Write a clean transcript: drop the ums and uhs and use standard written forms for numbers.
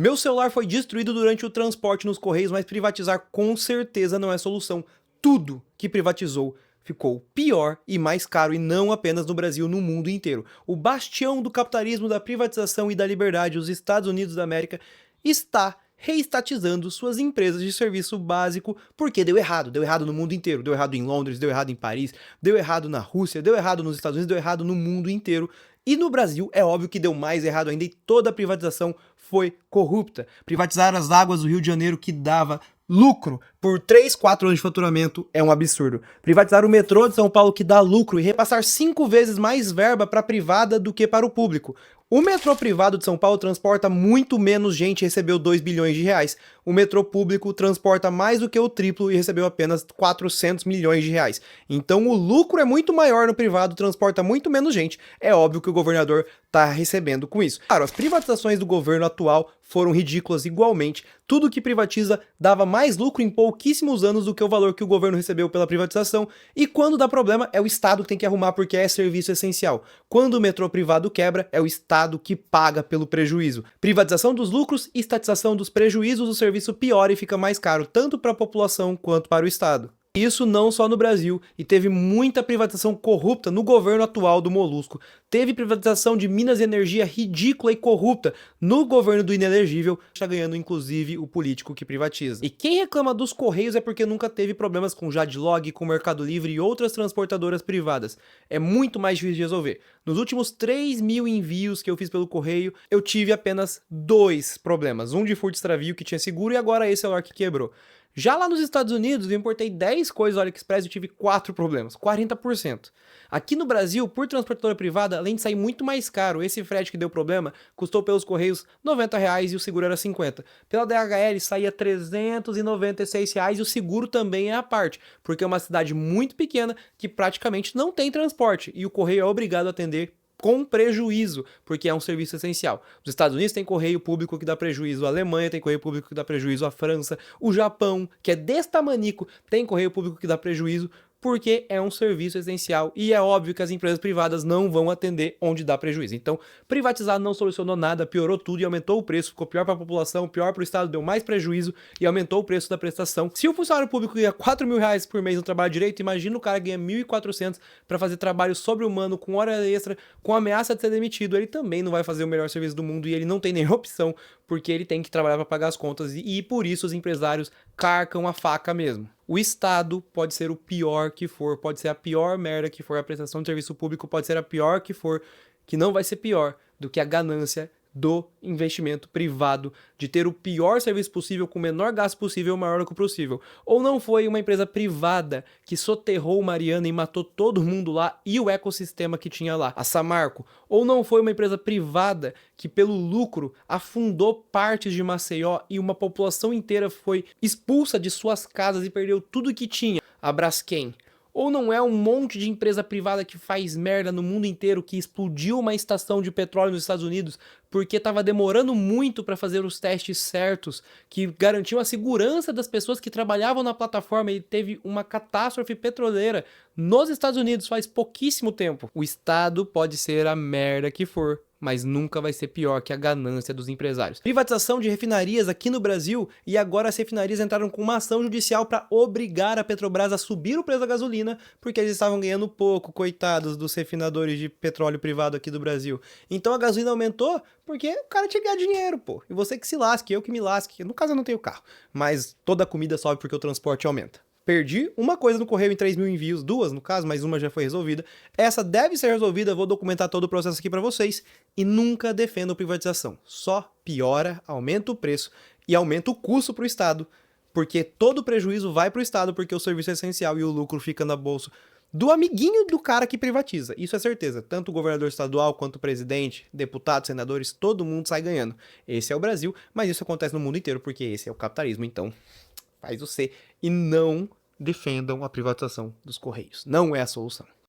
Meu celular foi destruído durante o transporte nos Correios, mas privatizar com certeza não é solução. Tudo que privatizou ficou pior e mais caro, e não apenas no Brasil, no mundo inteiro. O bastião do capitalismo, da privatização e da liberdade, os Estados Unidos da América, está reestatizando suas empresas de serviço básico porque deu errado no mundo inteiro, deu errado em Londres, deu errado em Paris, deu errado na Rússia, deu errado nos Estados Unidos, deu errado no mundo inteiro. E no Brasil é óbvio que deu mais errado ainda, e toda a privatização foi corrupta. Privatizar as águas do Rio de Janeiro, que dava lucro por 3, 4 anos de faturamento, é um absurdo. Privatizar o metrô de São Paulo, que dá lucro, e repassar 5 vezes mais verba para a privada do que para o público. O metrô privado de São Paulo transporta muito menos gente e recebeu 2 bilhões de reais. O metrô público transporta mais do que o triplo e recebeu apenas 400 milhões de reais. Então o lucro é muito maior no privado, transporta muito menos gente. É óbvio que o governador está recebendo com isso. Claro, as privatizações do governo atual foram ridículas igualmente. Tudo que privatiza dava mais lucro em pouquíssimos anos do que o valor que o governo recebeu pela privatização. E quando dá problema, é o Estado que tem que arrumar porque é serviço essencial. Quando o metrô privado quebra, é o Estado que paga pelo prejuízo. Privatização dos lucros e estatização dos prejuízos, o serviço piora e fica mais caro, tanto para a população quanto para o Estado. Isso não só no Brasil, e teve muita privatização corrupta no governo atual do Molusco. Teve privatização de Minas e Energia ridícula e corrupta no governo do Inelegível, está ganhando inclusive o político que privatiza. E quem reclama dos Correios é porque nunca teve problemas com Jadlog, com Mercado Livre e outras transportadoras privadas. É muito mais difícil de resolver. Nos últimos 3.000 envios que eu fiz pelo Correio, eu tive apenas 2 problemas. Um de furto e extravio que tinha seguro, e agora esse celular que quebrou. Já lá nos Estados Unidos, eu importei 10 coisas do AliExpress e eu tive 4 problemas, 40%. Aqui no Brasil, por transportadora privada, além de sair muito mais caro, esse frete que deu problema custou pelos Correios R$90 e o seguro era 50. Pela DHL saía R$396 e o seguro também é à parte, porque é uma cidade muito pequena que praticamente não tem transporte e o Correio é obrigado a atender com prejuízo, porque é um serviço essencial. Os Estados Unidos tem correio público que dá prejuízo, a Alemanha tem correio público que dá prejuízo, a França, o Japão, que é desse tamanico, tem correio público que dá prejuízo, porque é um serviço essencial e é óbvio que as empresas privadas não vão atender onde dá prejuízo. Então, privatizar não solucionou nada, piorou tudo e aumentou o preço, ficou pior para a população, pior para o Estado, deu mais prejuízo e aumentou o preço da prestação. Se o funcionário público ganha R$4.000 por mês no trabalho direito, imagina o cara ganha 1.400 para fazer trabalho sobre-humano, com hora extra, com ameaça de ser demitido. Ele também não vai fazer o melhor serviço do mundo e ele não tem nenhuma opção, porque ele tem que trabalhar para pagar as contas e por isso os empresários carcam a faca mesmo. O Estado pode ser o pior que for, pode ser a pior merda que for, a prestação de serviço público pode ser a pior que for, que não vai ser pior do que a ganância do investimento privado, de ter o pior serviço possível com o menor gasto possível, o maior lucro possível. Ou não foi uma empresa privada que soterrou Mariana e matou todo mundo lá e o ecossistema que tinha lá, a Samarco. Ou não foi uma empresa privada que pelo lucro afundou partes de Maceió e uma população inteira foi expulsa de suas casas e perdeu tudo que tinha, a Braskem. Ou não é um monte de empresa privada que faz merda no mundo inteiro, que explodiu uma estação de petróleo nos Estados Unidos porque estava demorando muito para fazer os testes certos, que garantiam a segurança das pessoas que trabalhavam na plataforma, e teve uma catástrofe petroleira nos Estados Unidos faz pouquíssimo tempo. O Estado pode ser a merda que for, mas nunca vai ser pior que a ganância dos empresários. Privatização de refinarias aqui no Brasil, e agora as refinarias entraram com uma ação judicial para obrigar a Petrobras a subir o preço da gasolina, porque eles estavam ganhando pouco, coitados dos refinadores de petróleo privado aqui do Brasil. Então a gasolina aumentou porque o cara tinha que ganhar dinheiro, pô. E você que se lasque, eu que me lasque. No caso eu não tenho carro, mas toda a comida sobe porque o transporte aumenta. Perdi uma coisa no correio em 3.000 envios, 2 no caso, mas uma já foi resolvida. Essa deve ser resolvida, vou documentar todo o processo aqui para vocês. E nunca defendo privatização. Só piora, aumenta o preço e aumenta o custo para o Estado. Porque todo o prejuízo vai para o Estado, porque o serviço é essencial e o lucro fica na bolsa do amiguinho do cara que privatiza. Isso é certeza. Tanto o governador estadual, quanto o presidente, deputados, senadores, todo mundo sai ganhando. Esse é o Brasil, mas isso acontece no mundo inteiro, porque esse é o capitalismo. Então, faz o C. E não defendam a privatização dos Correios. Não é a solução.